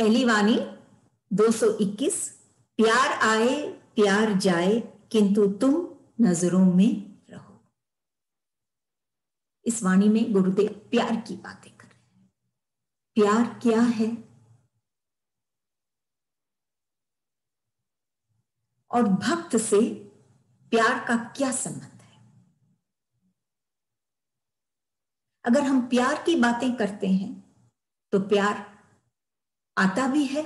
पहली वाणी 221। प्यार आए प्यार जाए किंतु तुम नजरों में रहो। इस वाणी में गुरुदेव प्यार की बातें कर रहे हैं। प्यार क्या है और भक्त से प्यार का क्या संबंध है। अगर हम प्यार की बातें करते हैं तो प्यार आता भी है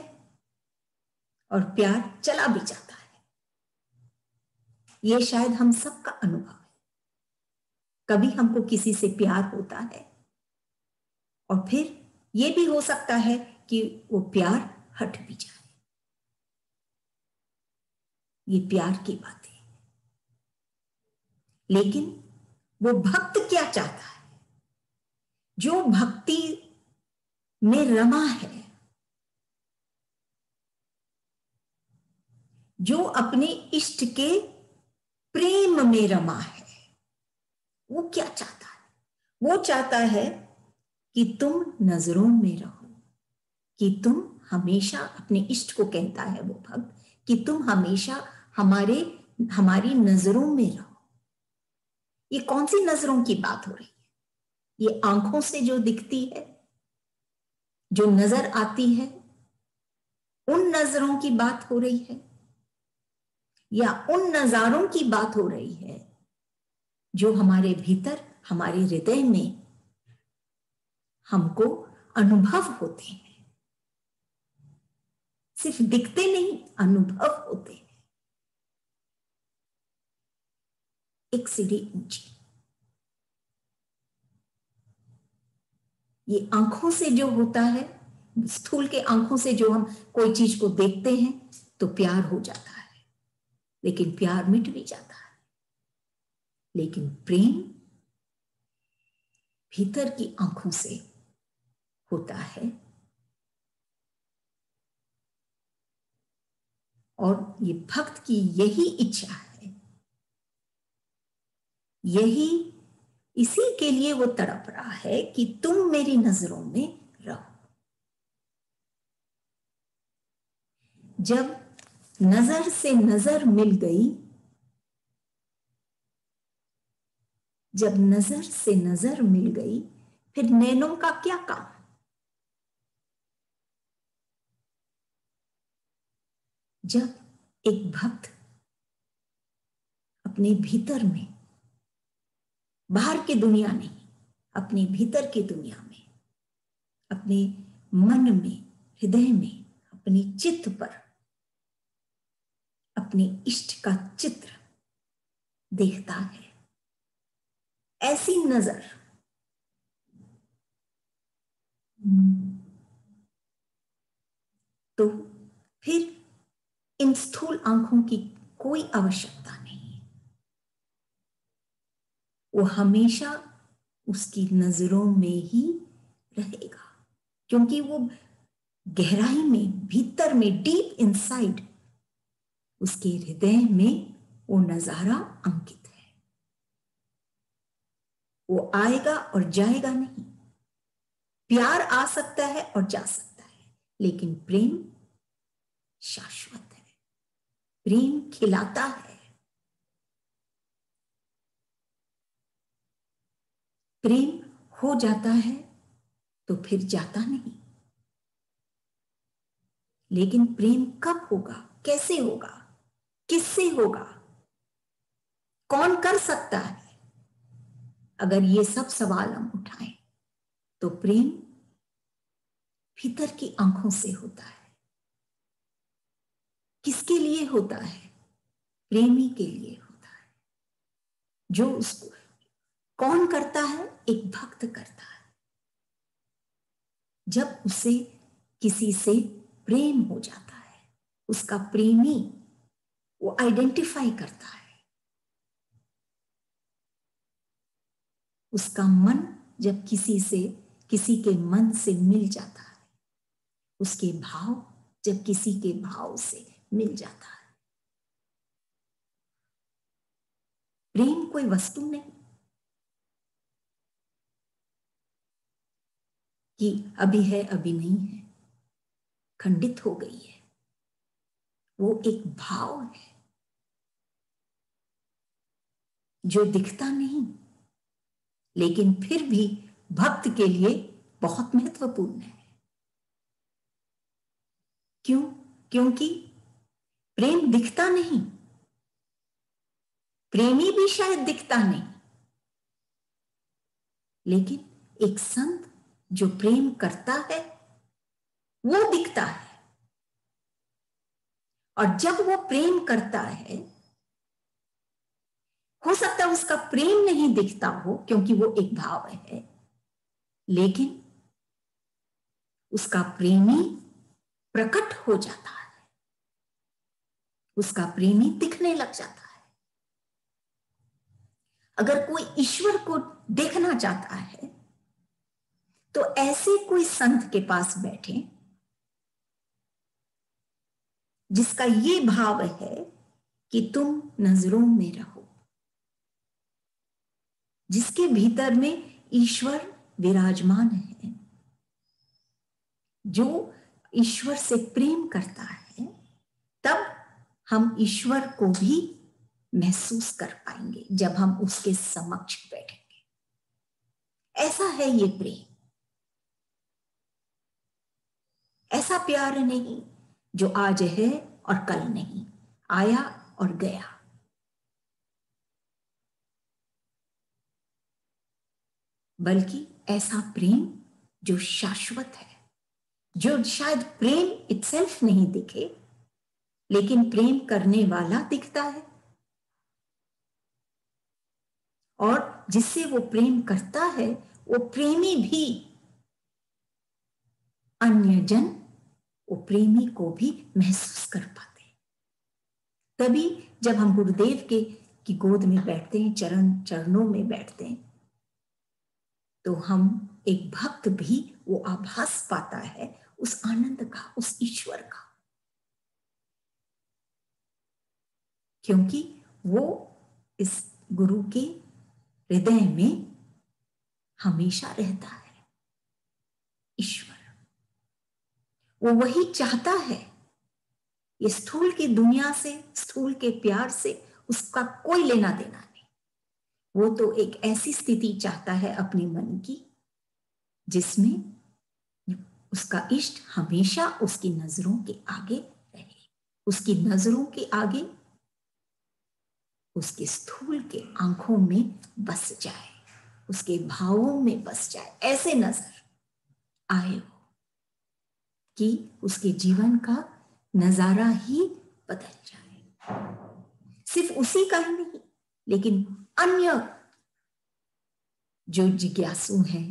और प्यार चला भी जाता है। यह शायद हम सबका अनुभव है। कभी हमको किसी से प्यार होता है और फिर यह भी हो सकता है कि वो प्यार हट भी जाए। ये प्यार की बात है। लेकिन वो भक्त क्या चाहता है? जो भक्ति में रमा है, जो अपने इष्ट के प्रेम में रमा है, वो क्या चाहता है? वो चाहता है कि तुम नजरों में रहो, कि तुम हमेशा अपने इष्ट को कहता है वो भक्त कि तुम हमेशा हमारी नजरों में रहो। ये कौन सी नजरों की बात हो रही है? ये आंखों से जो दिखती है, जो नजर आती है, उन नजरों की बात हो रही है या उन नजारों की बात हो रही है जो हमारे भीतर, हमारे हृदय में हमको अनुभव होते हैं। सिर्फ दिखते नहीं, अनुभव होते हैं। एक सीढ़ी ऊंची। ये आंखों से जो होता है, स्थूल के आंखों से जो हम कोई चीज को देखते हैं तो प्यार हो जाता है, लेकिन प्यार मिट भी जाता है। लेकिन प्रेम भीतर की आंखों से होता है और ये भक्त की यही इच्छा है, यही इसी के लिए वो तड़प रहा है कि तुम मेरी नजरों में रहो। जब नजर से नजर मिल गई, जब नजर से नजर मिल गई, फिर नैनों का क्या काम? जब एक भक्त अपने भीतर में, बाहर की दुनिया नहीं, अपने भीतर की दुनिया में, अपने मन में, हृदय में, अपनी चित्त पर अपने इष्ट का चित्र देखता है, ऐसी नजर तो फिर इन स्थूल आंखों की कोई आवश्यकता नहीं है। वो हमेशा उसकी नजरों में ही रहेगा, क्योंकि वो गहराई में, भीतर में, डीप इनसाइड उसके हृदय में वो नजारा अंकित है। वो आएगा और जाएगा नहीं। प्यार आ सकता है और जा सकता है, लेकिन प्रेम शाश्वत है। प्रेम खिलाता है। प्रेम हो जाता है तो फिर जाता नहीं। लेकिन प्रेम कब होगा, कैसे होगा, किससे होगा, कौन कर सकता है? अगर ये सब सवाल हम उठाएं तो प्रेम भीतर की आंखों से होता है। किसके लिए होता है? प्रेमी के लिए होता है। जो उसको कौन करता है? एक भक्त करता है। जब उसे किसी से प्रेम हो जाता है, उसका प्रेमी वो आइडेंटिफाई करता है। उसका मन जब किसी के मन से मिल जाता है, उसके भाव जब किसी के भाव से मिल जाता है। प्रेम कोई वस्तु नहीं कि अभी है अभी नहीं है, खंडित हो गई है। वो एक भाव है जो दिखता नहीं, लेकिन फिर भी भक्त के लिए बहुत महत्वपूर्ण है। क्यों? क्योंकि प्रेम दिखता नहीं, प्रेमी भी शायद दिखता नहीं, लेकिन एक संत जो प्रेम करता है वो दिखता है। और जब वो प्रेम करता है, हो सकता है उसका प्रेम नहीं दिखता हो क्योंकि वो एक भाव है, लेकिन उसका प्रेमी प्रकट हो जाता है, उसका प्रेमी दिखने लग जाता है। अगर कोई ईश्वर को देखना चाहता है तो ऐसे कोई संत के पास बैठे जिसका ये भाव है कि तुम नजरों में रहो, जिसके भीतर में ईश्वर विराजमान है, जो ईश्वर से प्रेम करता है, तब हम ईश्वर को भी महसूस कर पाएंगे जब हम उसके समक्ष बैठेंगे। ऐसा है ये प्रेम, ऐसा प्यार नहीं जो आज है और कल नहीं, आया और गया। बल्कि ऐसा प्रेम जो शाश्वत है, जो शायद प्रेम इटसेल्फ नहीं दिखे, लेकिन प्रेम करने वाला दिखता है, और जिससे वो प्रेम करता है वो प्रेमी भी, अन्य जन वो प्रेमी को भी महसूस कर पाते। तभी जब हम गुरुदेव के की गोद में बैठते हैं, चरणों में बैठते हैं, तो हम एक भक्त भी वो आभास पाता है उस आनंद का, उस ईश्वर का, क्योंकि वो इस गुरु के हृदय में हमेशा रहता है। ईश्वर वो वही चाहता है। ये स्थूल की दुनिया से, स्थूल के प्यार से उसका कोई लेना देना नहीं। वो तो एक ऐसी स्थिति चाहता है अपने मन की जिसमें उसका इष्ट हमेशा उसकी नजरों के आगे रहे, उसकी नजरों के आगे, उसके स्थूल के आंखों में बस जाए, उसके भावों में बस जाए, ऐसे नजर आए हो कि उसके जीवन का नजारा ही बदल जाए। सिर्फ उसी का ही नहीं, लेकिन अन्य जो जिज्ञासु हैं,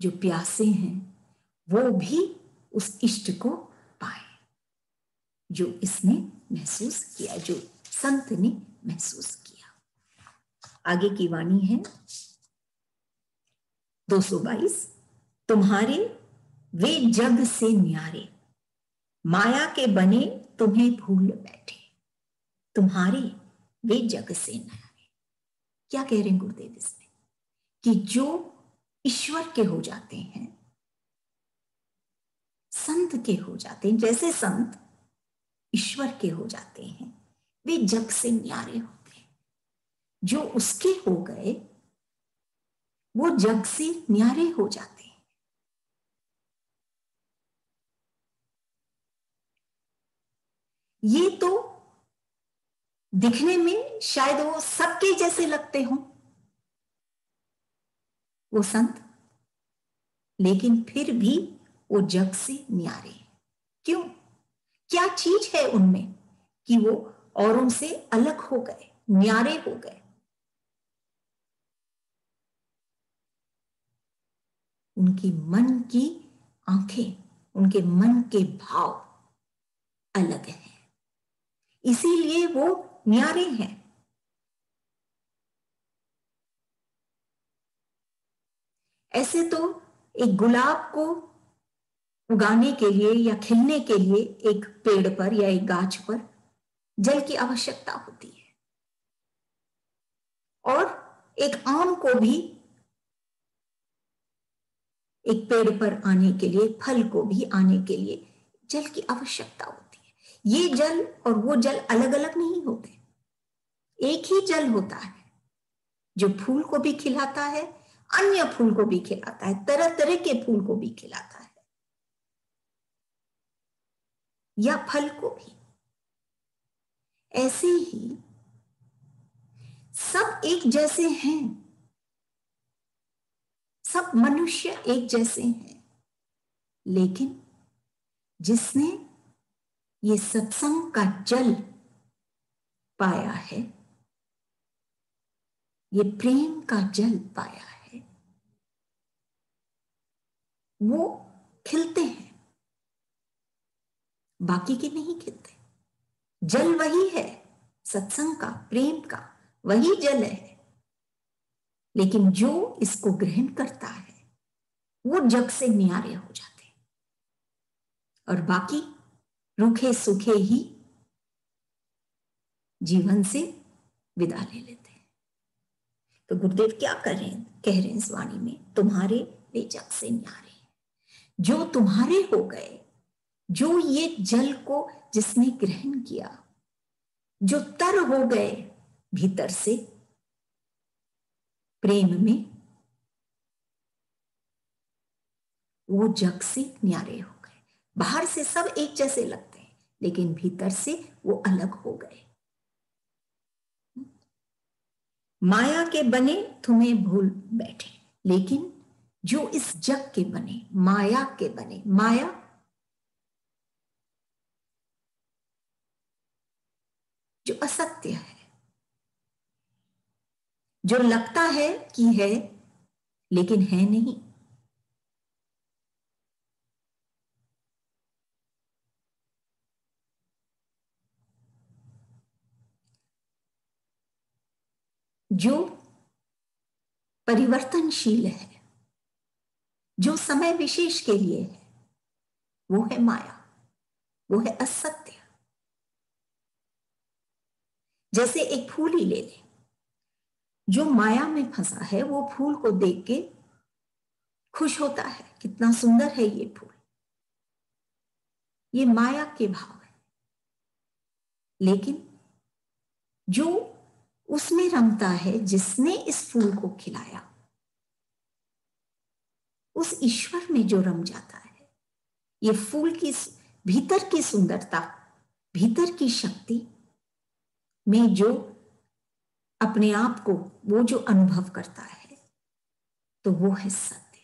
जो प्यासे हैं, वो भी उस इष्ट को पाए जो इसने महसूस किया, जो संत ने महसूस किया। आगे की वाणी है 222। तुम्हारे वे जग से न्यारे, माया के बने तुम्हें भूल बैठे। तुम्हारे वे जग से न्यारे, क्या कह रहे हैं गुरुदेव इसमें? कि जो ईश्वर के हो जाते हैं, संत के हो जाते हैं, जैसे संत ईश्वर के हो जाते हैं, वे जग से न्यारे होते हैं। जो उसके हो गए वो जग से न्यारे हो जाते हैं। ये तो दिखने में शायद वो सबके जैसे लगते हों वो संत, लेकिन फिर भी वो जग से न्यारे। क्यों? क्या चीज है उनमें कि वो औरों से अलग हो गए, न्यारे हो गए? उनकी मन की आंखें, उनके मन के भाव अलग हैं, इसीलिए वो न्यारे हैं। ऐसे तो एक गुलाब को उगाने के लिए या खिलने के लिए एक पेड़ पर या एक गाछ पर जल की आवश्यकता होती है, और एक आम को भी एक पेड़ पर आने के लिए, फल को भी आने के लिए जल की आवश्यकता होती है। ये जल और वो जल अलग अलग नहीं होते, एक ही जल होता है जो फूल को भी खिलाता है, अन्य फूल को भी खिलाता है, तरह तरह के फूल को भी खिलाता है, या फल को भी। ऐसे ही सब एक जैसे हैं, सब मनुष्य एक जैसे हैं, लेकिन जिसने ये सत्संग का जल पाया है, ये प्रेम का जल पाया है, वो खिलते हैं, बाकी के नहीं खिलते। जल वही है, सत्संग का, प्रेम का वही जल है, लेकिन जो इसको ग्रहण करता है वो जग से न्यारे हो जाते हैं, और बाकी रूखे सूखे ही जीवन से विदा ले लेते हैं। तो गुरुदेव क्या कह रहे हैं इस वाणी में, तुम्हारे वे जग से न्यारे, जो तुम्हारे हो गए, जो ये जल को जिसने ग्रहण किया, जो तर हो गए भीतर से प्रेम में, वो जग से न्यारे हो गए। बाहर से सब एक जैसे लगते हैं, लेकिन भीतर से वो अलग हो गए। माया के बने तुम्हें भूल बैठे, लेकिन जो इस जग के बने, माया के बने, माया जो असत्य है, जो लगता है कि है लेकिन है नहीं, जो परिवर्तनशील है, जो समय विशेष के लिए है, वो है माया, वो है असत्य। जैसे एक फूल ही ले ले, जो माया में फंसा है वो फूल को देख के खुश होता है, कितना सुंदर है ये फूल, ये माया के भाव है। लेकिन जो उसमें रमता है, जिसने इस फूल को खिलाया, उस ईश्वर में जो रम जाता है, ये फूल की भीतर की सुंदरता, भीतर की शक्ति में जो अपने आप को वो जो अनुभव करता है, तो वो है सत्य,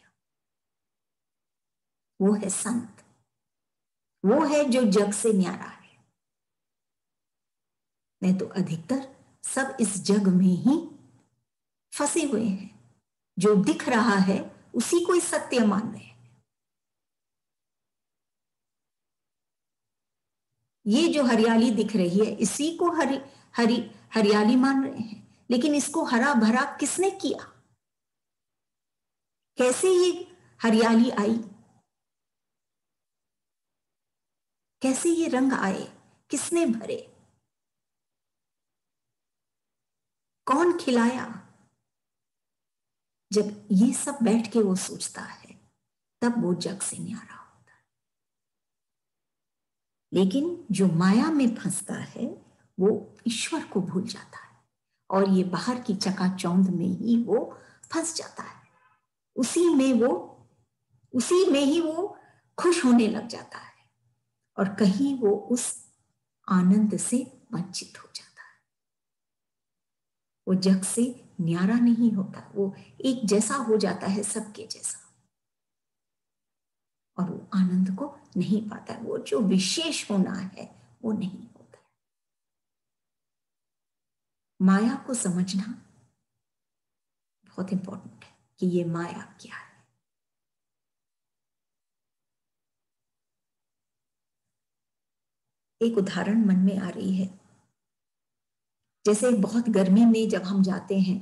वो है संत, वो है जो जग से न्यारा है। नहीं तो अधिकतर सब इस जग में ही फंसे हुए हैं, जो दिख रहा है उसी को ही सत्य मान रहे हैं। ये जो हरियाली दिख रही है इसी को हरियाली मान रहे हैं, लेकिन इसको हरा भरा किसने किया, कैसे ये हरियाली आई, कैसे ये रंग आए, किसने भरे, कौन खिलाया। जब ये सब बैठ के वो सोचता है, तब वो जग से न्यारा होता है। लेकिन जो माया में फंसता है वो ईश्वर को भूल जाता है, और ये बाहर की चकाचौंध में ही वो फंस जाता है, उसी में ही वो खुश होने लग जाता है, और कहीं वो उस आनंद से वंचित हो जाता है। वो जग से न्यारा नहीं होता, वो एक जैसा हो जाता है, सबके जैसा, और वो आनंद को नहीं पाता है। वो जो विशेष होना है वो नहीं होता है। माया को समझना बहुत इंपॉर्टेंट है कि ये माया क्या है। एक उदाहरण मन में आ रही है, जैसे बहुत गर्मी में जब हम जाते हैं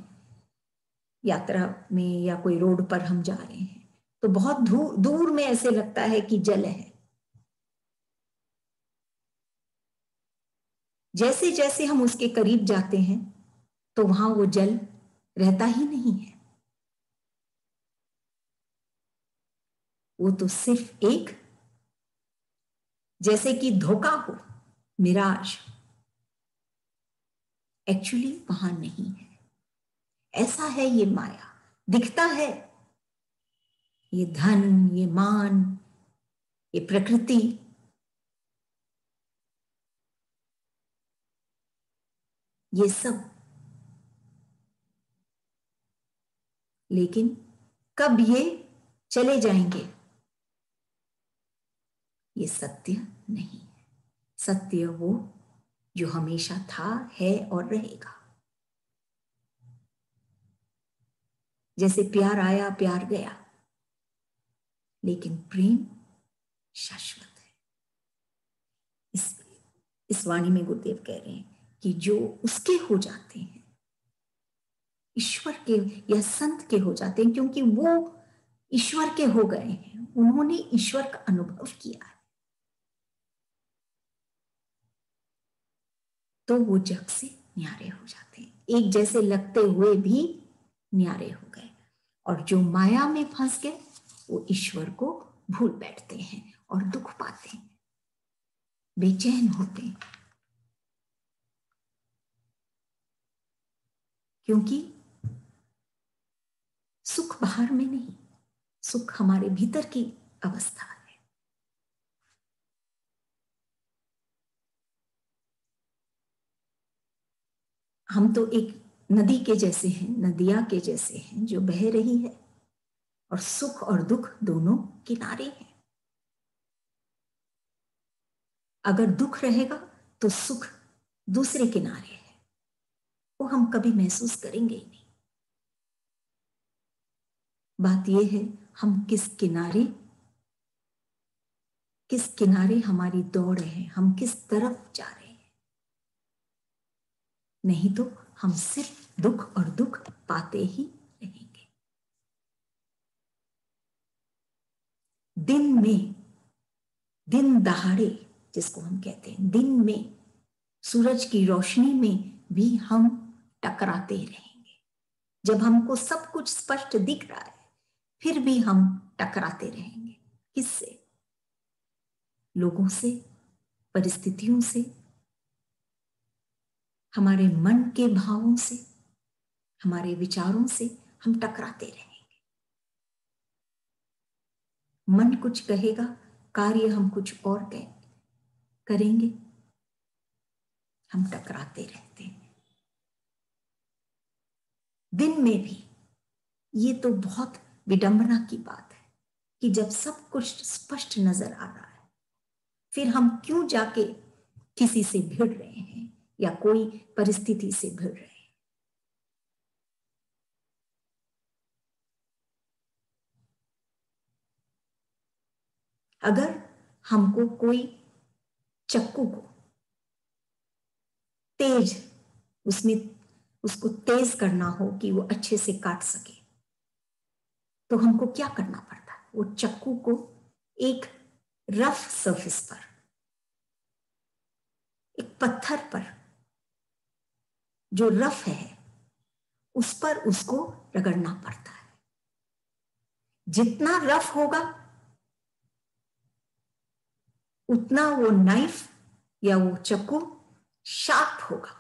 यात्रा में या कोई रोड पर हम जा रहे हैं, तो बहुत दूर में ऐसे लगता है कि जल है, जैसे जैसे हम उसके करीब जाते हैं तो वहां वो जल रहता ही नहीं है। वो तो सिर्फ एक जैसे कि धोखा हो, मिराज, एक्चुअली वहां नहीं है। ऐसा है ये माया, दिखता है ये धन, ये मान, ये प्रकृति, ये सब, लेकिन कब ये चले जाएंगे, ये सत्य नहीं है। सत्य वो जो हमेशा था, है और रहेगा। जैसे प्यार आया, प्यार गया, लेकिन प्रेम शाश्वत है। इस वाणी में गुरुदेव कह रहे हैं कि जो उसके हो जाते हैं, ईश्वर के या संत के हो जाते हैं, क्योंकि वो ईश्वर के हो गए हैं, उन्होंने ईश्वर का अनुभव किया है, तो वो जग से न्यारे हो जाते हैं, एक जैसे लगते हुए भी न्यारे हो गए। और जो माया में फंस गए वो ईश्वर को भूल बैठते हैं और दुख पाते हैं, बेचैन होते हैं, क्योंकि सुख बाहर में नहीं, सुख हमारे भीतर की अवस्था है। हम तो एक नदी के जैसे हैं, नदिया के जैसे हैं जो बह रही है, और सुख और दुख दोनों किनारे हैं। अगर दुख रहेगा तो सुख दूसरे किनारे है, वो हम कभी महसूस करेंगे ही नहीं। बात यह है हम किस किनारे हमारी दौड़ है, हम किस तरफ जा रहे हैं। नहीं तो हम सिर्फ दुख और दुख पाते ही रहेंगे। दिन दहाड़े जिसको हम कहते हैं, दिन में सूरज की रोशनी में भी हम टकराते रहेंगे। जब हमको सब कुछ स्पष्ट दिख रहा है, फिर भी हम टकराते रहेंगे। किससे? लोगों से, परिस्थितियों से, हमारे मन के भावों से, हमारे विचारों से हम टकराते रहेंगे। मन कुछ कहेगा, कार्य हम कुछ और करेंगे, हम टकराते रहते हैं। दिन में भी ये तो बहुत विडंबना की बात है कि जब सब कुछ स्पष्ट नजर आ रहा है, फिर हम क्यों जाके किसी से भिड़ रहे हैं या कोई परिस्थिति से भिड़ रहे हैं। अगर हमको कोई चक्कू को तेज उसको तेज करना हो कि वो अच्छे से काट सके, तो हमको क्या करना पड़ता है? वो चक्कू को एक रफ सरफेस पर, एक पत्थर पर जो रफ है, उस पर उसको रगड़ना पड़ता है। जितना रफ होगा उतना वो नाइफ या वो चक्कू शार्प होगा।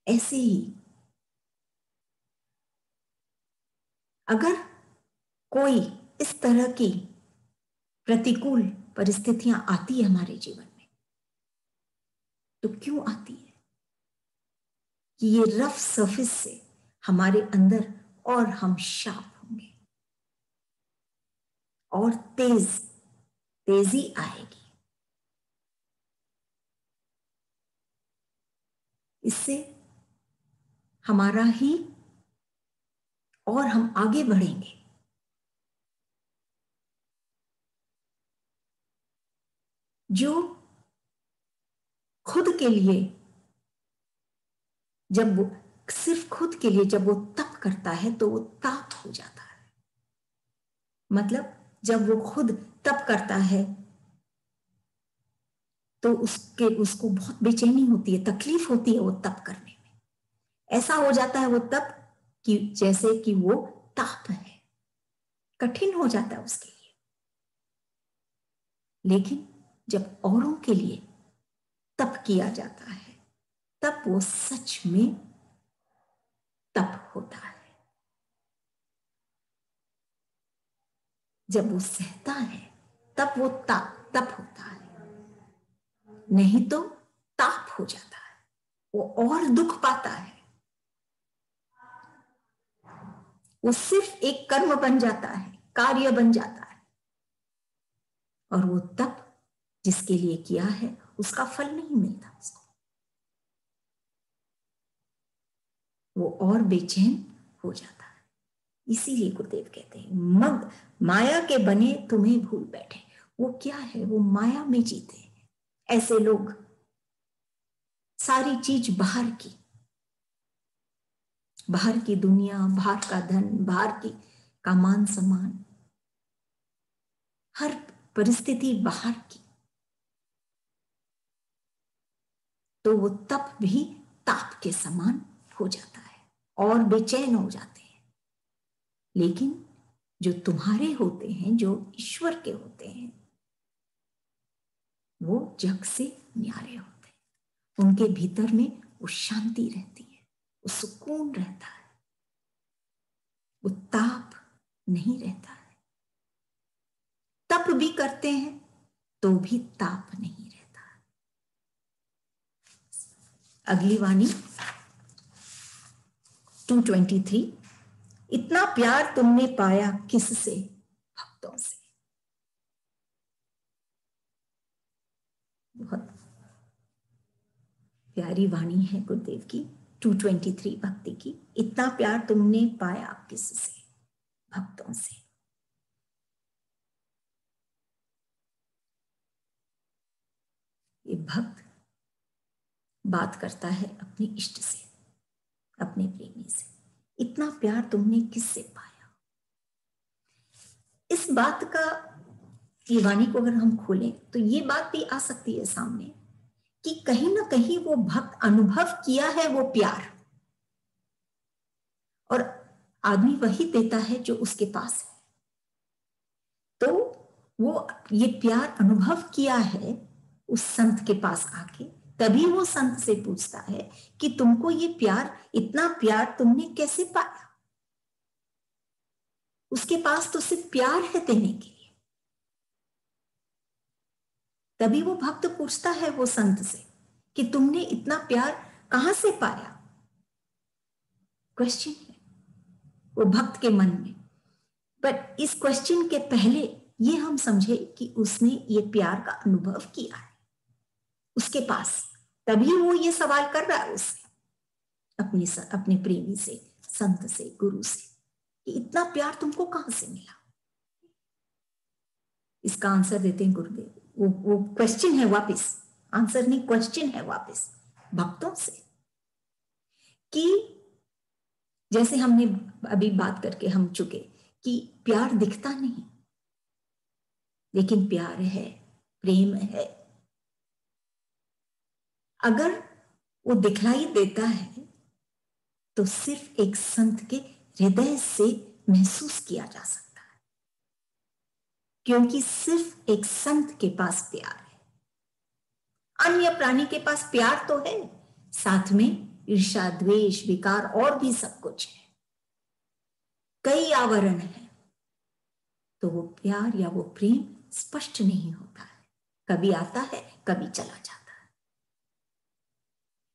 ऐसे ही अगर कोई इस तरह की प्रतिकूल परिस्थितियां आती है हमारे जीवन में, तो क्यों आती है? कि ये रफ सरफेस से हमारे अंदर और हम शार्प होंगे और तेजी आएगी। इससे हमारा ही और हम आगे बढ़ेंगे। जो खुद के लिए, जब वो सिर्फ खुद के लिए जब वो तप करता है तो वो ताप हो जाता है। मतलब जब वो खुद तप करता है तो उसको बहुत बेचैनी होती है, तकलीफ होती है वो तप करने में। ऐसा हो जाता है वो तप कि जैसे कि वो ताप है, कठिन हो जाता है उसके लिए। लेकिन जब औरों के लिए तप किया जाता है तब वो सच में तप होता है। जब वो सहता है तब वो तप होता है, नहीं तो ताप हो जाता है, वो और दुख पाता है। वो सिर्फ एक कर्म बन जाता है, कार्य बन जाता है, और वो तप जिसके लिए किया है उसका फल नहीं मिलता उसको। वो और बेचैन हो जाता है। इसीलिए गुरुदेव कहते हैं मग माया के बने तुम्हें भूल बैठे। वो क्या है, वो माया में जीते हैं। ऐसे लोग सारी चीज बाहर की दुनिया, बाहर का धन, बाहर की का मान सम्मान, हर परिस्थिति बाहर की, तो वो तप भी ताप के समान हो जाता है और बेचैन हो जाते हैं। लेकिन जो तुम्हारे होते हैं, जो ईश्वर के होते हैं, वो जग से न्यारे होते हैं। उनके भीतर में वो शांति रहती है, वो सुकून रहता है, वो ताप नहीं रहता है। तप भी करते हैं तो भी ताप नहीं रहता। अगली वाणी 223, इतना प्यार तुमने पाया किससे, भक्तों से। बहुत प्यारी वाणी है गुरुदेव की 223 भक्ति की। इतना प्यार तुमने पाया किससे, भक्तों से। ये भक्त बात करता है अपने इष्ट से, अपने प्रेमी से। इतना प्यार तुमने किससे पाया। इस बात का, ये वाणी को अगर हम खोलें तो ये बात भी आ सकती है सामने कि कहीं ना कहीं वो भक्त अनुभव किया है वो प्यार, और आदमी वही देता है जो उसके पास है। तो वो ये प्यार अनुभव किया है उस संत के पास आके, तभी वो संत से पूछता है कि तुमको ये प्यार, इतना प्यार तुमने कैसे पाया। उसके पास तो सिर्फ प्यार है देने के लिए। तभी वो भक्त पूछता है वो संत से कि तुमने इतना प्यार कहां से पाया। क्वेश्चन है वो भक्त के मन में। बट इस क्वेश्चन के पहले ये हम समझे कि उसने ये प्यार का अनुभव किया है उसके पास, तभी वो ये सवाल कर रहा है उससे, अपने प्रेमी से, संत से, गुरु से, कि इतना प्यार तुमको कहां से मिला। इसका आंसर देते हैं गुरुदेव। वो क्वेश्चन है वापस, आंसर नहीं, क्वेश्चन है वापस भक्तों से, कि जैसे हमने अभी बात करके हम चुके कि प्यार दिखता नहीं, लेकिन प्यार है, प्रेम है। अगर वो दिखलाई देता है तो सिर्फ एक संत के हृदय से महसूस किया जा सकता है, क्योंकि सिर्फ एक संत के पास प्यार है। अन्य प्राणी के पास प्यार तो है, साथ में ईर्ष्या, द्वेष, विकार और भी सब कुछ है, कई आवरण है। तो वो प्यार या वो प्रेम स्पष्ट नहीं होता है, कभी आता है, कभी चला जाता है।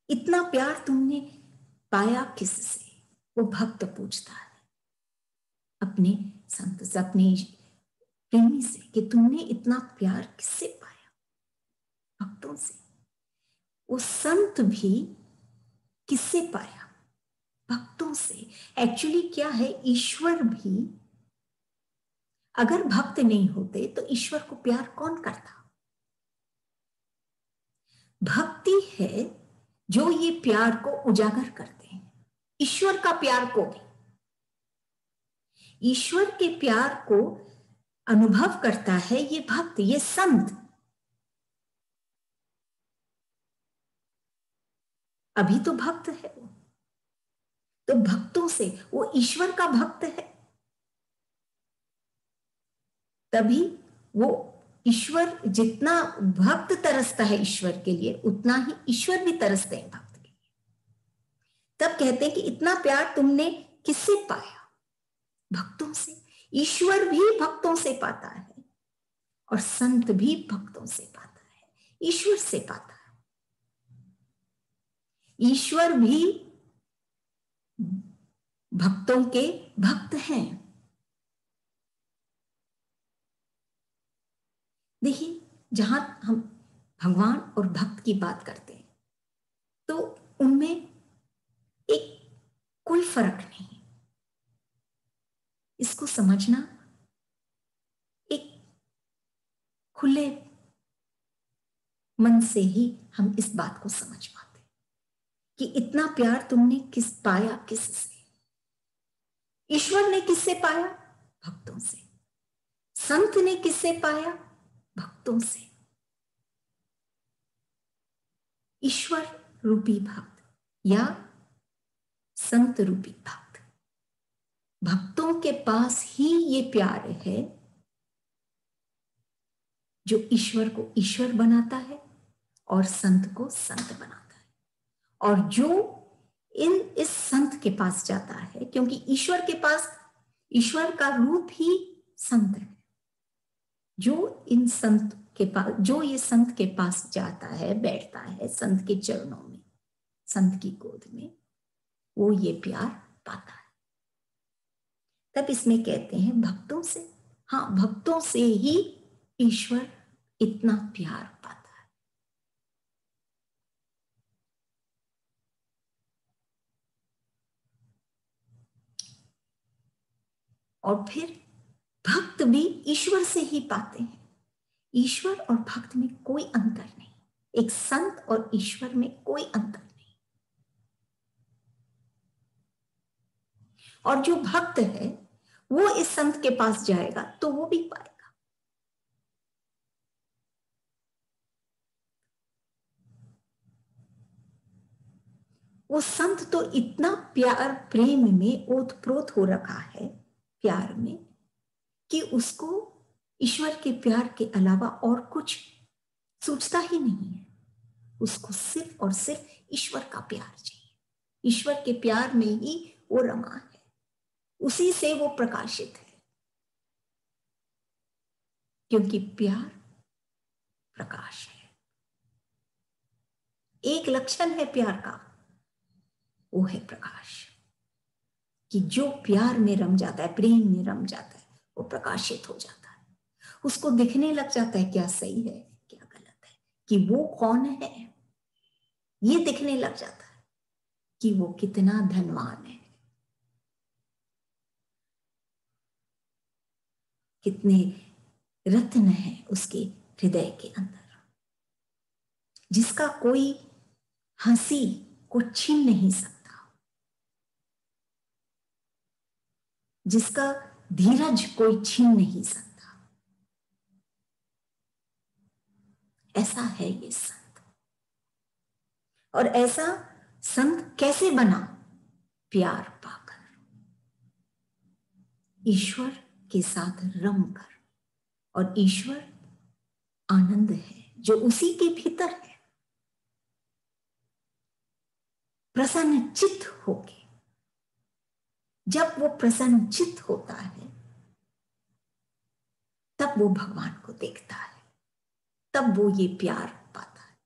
इतना प्यार तुमने पाया किससे, वो भक्त पूछता है अपने संत से, अपने प्रेमी से, कि तुमने इतना प्यार किससे पाया, भक्तों से। वो संत भी किससे पाया, भक्तों से। एक्चुअली क्या है, ईश्वर भी अगर भक्त नहीं होते तो ईश्वर को प्यार कौन करता। भक्ति है जो ये प्यार को उजागर करते हैं, ईश्वर का प्यार को भी। ईश्वर के प्यार को अनुभव करता है ये भक्त, ये संत। अभी तो भक्त है वो, तो भक्तों से, वो ईश्वर का भक्त है, तभी वो ईश्वर, जितना भक्त तरसता है ईश्वर के लिए, उतना ही ईश्वर भी तरसते हैं भक्त के लिए। तब कहते हैं कि इतना प्यार तुमने किससे पाया? भक्तों से। ईश्वर भी भक्तों से पाता है और संत भी भक्तों से पाता है, ईश्वर से पाता है। ईश्वर भी भक्तों के भक्त हैं। देखिए, जहां हम भगवान और भक्त की बात करते हैं तो उनमें एक कोई फर्क नहीं। इसको समझना एक खुले मन से ही हम इस बात को समझ पाते कि इतना प्यार तुमने किस पाया, किससे? ईश्वर ने किससे पाया? भक्तों से। संत ने किससे पाया? भक्तों से। ईश्वर रूपी भक्त या संत रूपी भक्त, भक्तों के पास ही ये प्यार है जो ईश्वर को ईश्वर बनाता है और संत को संत बनाता है। और जो इस संत के पास जाता है, क्योंकि ईश्वर के पास, ईश्वर का रूप ही संत है, जो इन संत के पास, जो ये संत के पास जाता है, बैठता है संत के चरणों में, संत की गोद में, वो ये प्यार पाता है। तब इसमें कहते हैं भक्तों से। हाँ, भक्तों से ही ईश्वर इतना प्यार पाता है। और फिर भक्त भी ईश्वर से ही पाते हैं। ईश्वर और भक्त में कोई अंतर नहीं, एक संत और ईश्वर में कोई अंतर नहीं। और जो भक्त है वो इस संत के पास जाएगा तो वो भी पाएगा। वो संत तो इतना प्यार, प्रेम में ओतप्रोत हो रखा है, प्यार में, कि उसको ईश्वर के प्यार के अलावा और कुछ सोचता ही नहीं है। उसको सिर्फ और सिर्फ ईश्वर का प्यार चाहिए। ईश्वर के प्यार में ही वो रमा है, उसी से वो प्रकाशित है, क्योंकि प्यार प्रकाश है। एक लक्षण है प्यार का, वो है प्रकाश। कि जो प्यार में रम जाता है, प्रेम में रम जाता है, वो प्रकाशित हो जाता है। उसको दिखने लग जाता है क्या सही है, क्या गलत है, कि वो कौन है। ये दिखने लग जाता है कि वो कितना धनवान है, कितने रत्न है उसके हृदय के अंदर, जिसका कोई हंसी को छीन नहीं सकता, जिसका धीरज कोई छीन नहीं सकता। ऐसा है ये संत। और ऐसा संत कैसे बना? प्यार पाकर, ईश्वर के साथ रम कर। और ईश्वर आनंद है जो उसी के भीतर है। प्रसन्न चित्त होके, जब वो प्रसन्न चित्त होता है तब वो भगवान को देखता है, तब वो ये प्यार पाता है।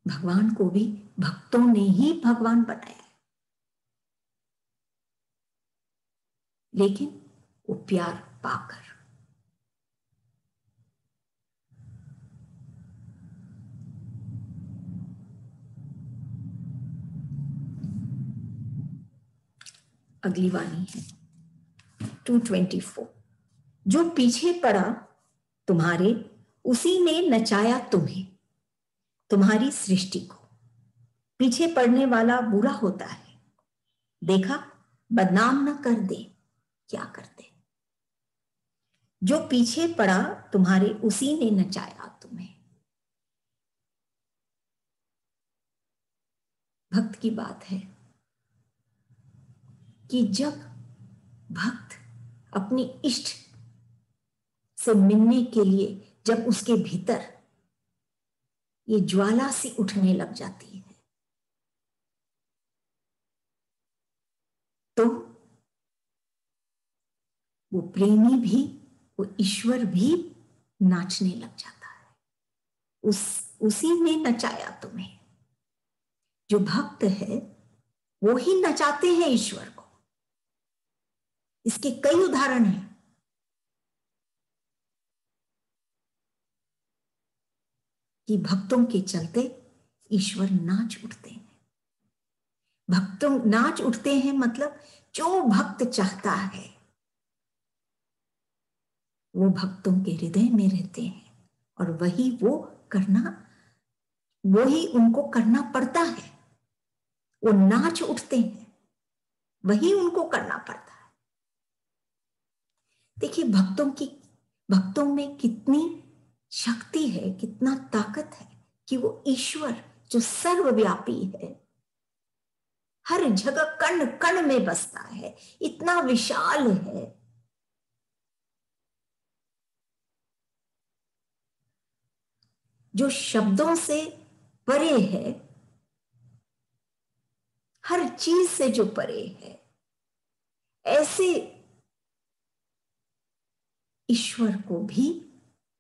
भगवान को भी भक्तों ने ही भगवान बनाया है, लेकिन वो प्यार पाकर। अगली वाणी है 224। जो पीछे पड़ा तुम्हारे, उसी ने नचाया तुम्हें, तुम्हारी सृष्टि को। पीछे पड़ने वाला बुरा होता है, देखा बदनाम न कर दे, क्या करते। जो पीछे पड़ा तुम्हारे, उसी ने नचाया तुम्हें। भक्त की बात है कि जब भक्त अपने इष्ट से मिलने के लिए जब उसके भीतर ये ज्वाला सी उठने लग जाती है, तो वो प्रेमी भी, वो ईश्वर भी नाचने लग जाता है। उसी ने नचाया तुम्हें। जो भक्त है वो ही नचाते हैं ईश्वर को। इसके कई उदाहरण हैं। कि भक्तों के चलते ईश्वर नाच उठते हैं। भक्तों नाच उठते हैं मतलब जो भक्त चाहता है वो भक्तों के हृदय में रहते हैं और वही उनको करना पड़ता है। वो नाच उठते हैं, वही उनको करना पड़ता है। देखिए भक्तों में कितनी शक्ति है, कितना ताकत है कि वो ईश्वर जो सर्वव्यापी है, हर जगह कण कण में बसता है, इतना विशाल है, जो शब्दों से परे है, हर चीज से जो परे है, ऐसे ईश्वर को भी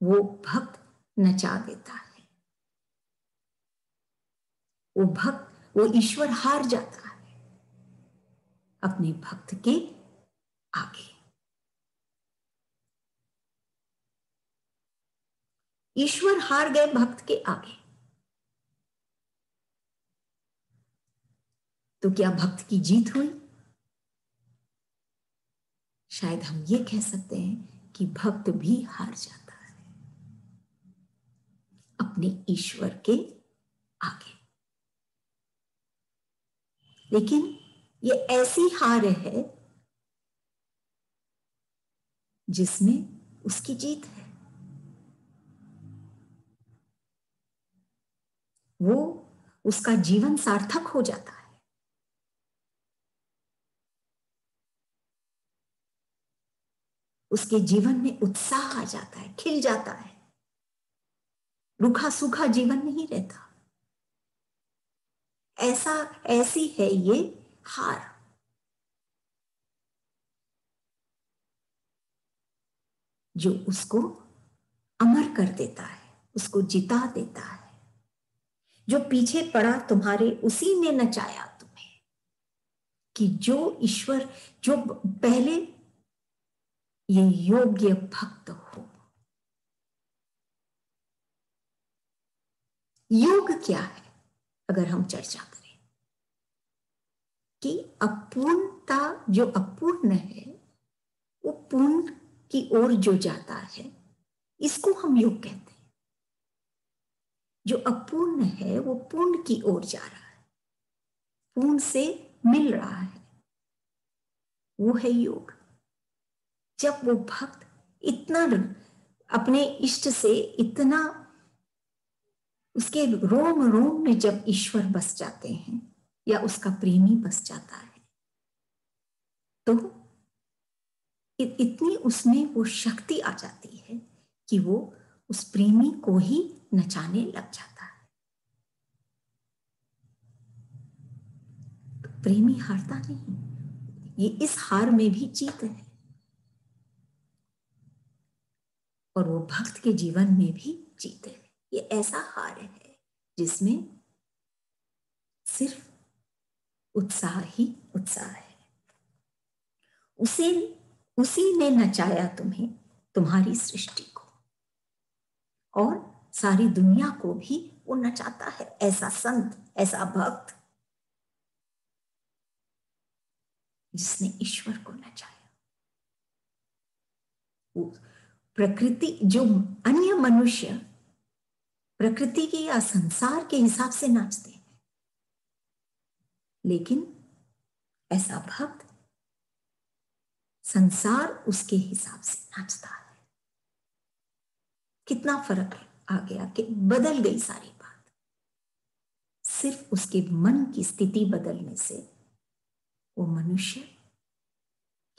वो भक्त नचा देता है। वो ईश्वर हार जाता है अपने भक्त के आगे। ईश्वर हार गए भक्त के आगे। तो क्या भक्त की जीत हुई? शायद हम ये कह सकते हैं कि भक्त भी हार जाता है अपने ईश्वर के आगे। लेकिन ये ऐसी हार है जिसमें उसकी जीत है। वो उसका जीवन सार्थक हो जाता है। उसके जीवन में उत्साह आ जाता है, खिल जाता है, रूखा सूखा जीवन नहीं रहता। ऐसी है ये हार। जो उसको अमर कर देता है, उसको जिता देता है। जो पीछे पड़ा तुम्हारे, उसी ने नचाया तुम्हें। कि जो ईश्वर, जो पहले ये योग्य भक्त हो। योग क्या है? अगर हम चर्चा करें कि अपूर्णता, जो अपूर्ण है वो पूर्ण की ओर जो जाता है, इसको हम योग कहते हैं। जो अपूर्ण है वो पूर्ण की ओर जा रहा है, पूर्ण से मिल रहा है, वो है योग। जब वो भक्त इतना अपने इष्ट से, इतना उसके रोम रोम में जब ईश्वर बस जाते हैं या उसका प्रेमी बस जाता है, तो इतनी उसमें वो शक्ति आ जाती है कि वो उस प्रेमी को ही नचाने लग जाता है। तो प्रेमी हारता नहीं, ये इस हार में भी जीत है। और वो भक्त के जीवन में भी जीत है। ये ऐसा हार है जिसमें सिर्फ उत्साह ही उत्साह है। उसी ने नचाया तुम्हें, तुम्हारी सृष्टि को, और सारी दुनिया को भी वो नचाता है। ऐसा संत, ऐसा भक्त जिसने ईश्वर को नचाया। वो प्रकृति, जो अन्य मनुष्य प्रकृति के या संसार के हिसाब से नाचते हैं, लेकिन ऐसा भक्त संसार उसके हिसाब से नाचता है। कितना फर्क आ गया कि बदल गई सारी बात। सिर्फ उसके मन की स्थिति बदलने से वो मनुष्य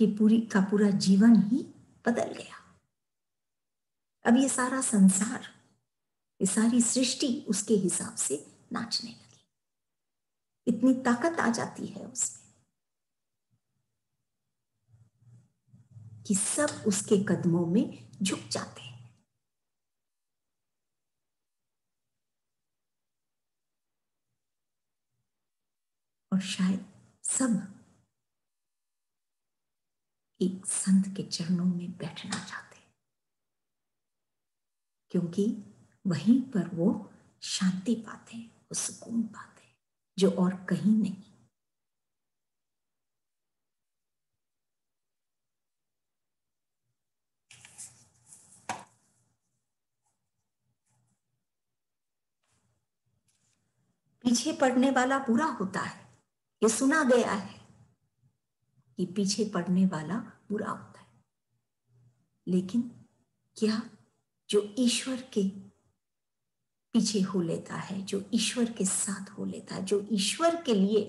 की पूरा जीवन ही बदल गया। अब ये सारा संसार, ये सारी सृष्टि उसके हिसाब से नाचने लगी। इतनी ताकत आ जाती है उसमें कि सब उसके कदमों में झुक जाते हैं। और शायद सब एक संत के चरणों में बैठना चाहते हैं, क्योंकि वहीं पर वो शांति पाते हैं, वो सुकून पाते हैं जो और कहीं नहीं। पीछे पड़ने वाला बुरा होता है, ये सुना गया है कि पीछे पड़ने वाला बुरा होता है। लेकिन क्या जो ईश्वर के पीछे हो लेता है, जो ईश्वर के साथ हो लेता है, जो ईश्वर के लिए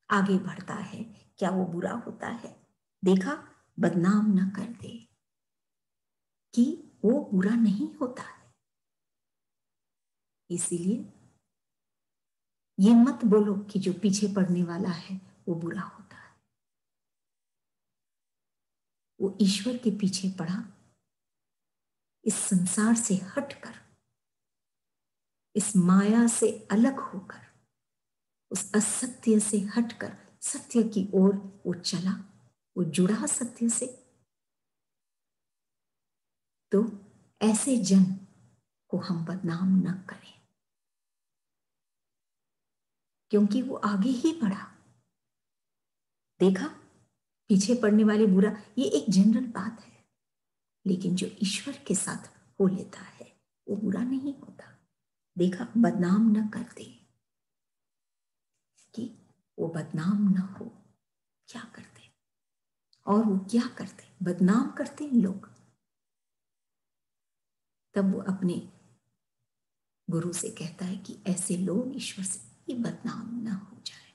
आगे बढ़ता है, क्या वो बुरा होता है? देखा, बदनाम न कर दे कि वो बुरा नहीं होता है। इसीलिए ये मत बोलो कि जो पीछे पड़ने वाला है वो बुरा होता है। वो ईश्वर के पीछे पड़ा, इस संसार से हटकर, इस माया से अलग होकर, उस असत्य से हटकर सत्य की ओर वो चला, वो जुड़ा सत्य से। तो ऐसे जन को हम बदनाम न करें, क्योंकि वो आगे ही बढ़ा। देखा, पीछे पड़ने वाले बुरा, ये एक जनरल बात है, लेकिन जो ईश्वर के साथ हो लेता है वो बुरा नहीं होता। देखा, बदनाम न कर दे कि वो बदनाम न हो। क्या करते, और वो क्या करते, बदनाम करते हैं लोग। तब वो अपने गुरु से कहता है कि ऐसे लोग ईश्वर से ही बदनाम न हो जाए।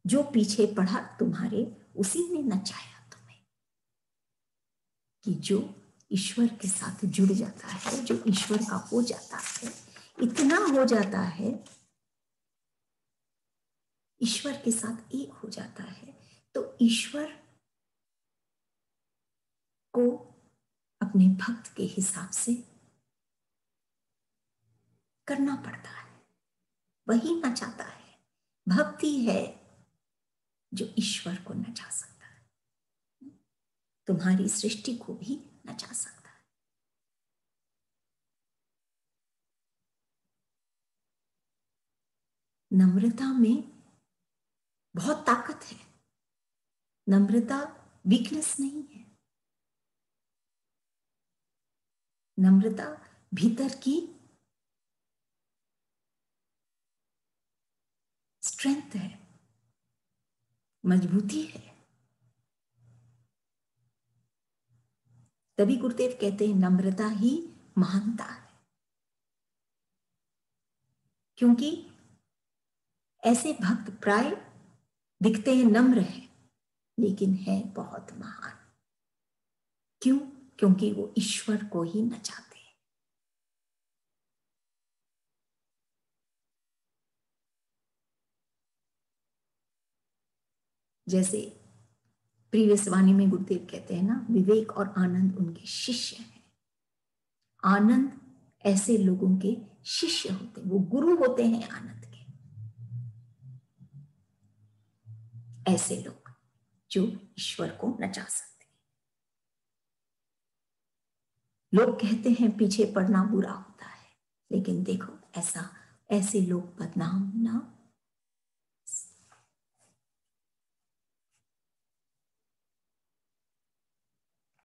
जो पीछे पड़ा तुम्हारे, उसी ने नचाया तुम्हें। कि जो ईश्वर के साथ जुड़ जाता है, जो ईश्वर का हो जाता है, इतना हो जाता है, ईश्वर के साथ एक हो जाता है, तो ईश्वर को अपने भक्त के हिसाब से करना पड़ता है। वही नचाता है। भक्ति है जो ईश्वर को नचा सकता है, तुम्हारी सृष्टि को भी नचा सकता है। नम्रता में बहुत ताकत है। नम्रता वीकनेस नहीं है। नम्रता भीतर की स्ट्रेंथ है, मजबूती है। तभी गुरुदेव कहते हैं नम्रता ही महानता है, क्योंकि ऐसे भक्त प्राय दिखते हैं नम्र हैं, लेकिन है बहुत महान। क्यों? क्योंकि वो ईश्वर को ही नचाते हैं। जैसे प्रीवियस वाणी में गुरुदेव कहते हैं ना, विवेक और आनंद उनके शिष्य हैं। आनंद ऐसे लोगों के शिष्य होते हैं, वो गुरु होते हैं आनंद के। ऐसे लोग जो ईश्वर को नचा सकते हैं। लोग कहते हैं पीछे पड़ना बुरा होता है, लेकिन देखो ऐसे लोग बदनाम ना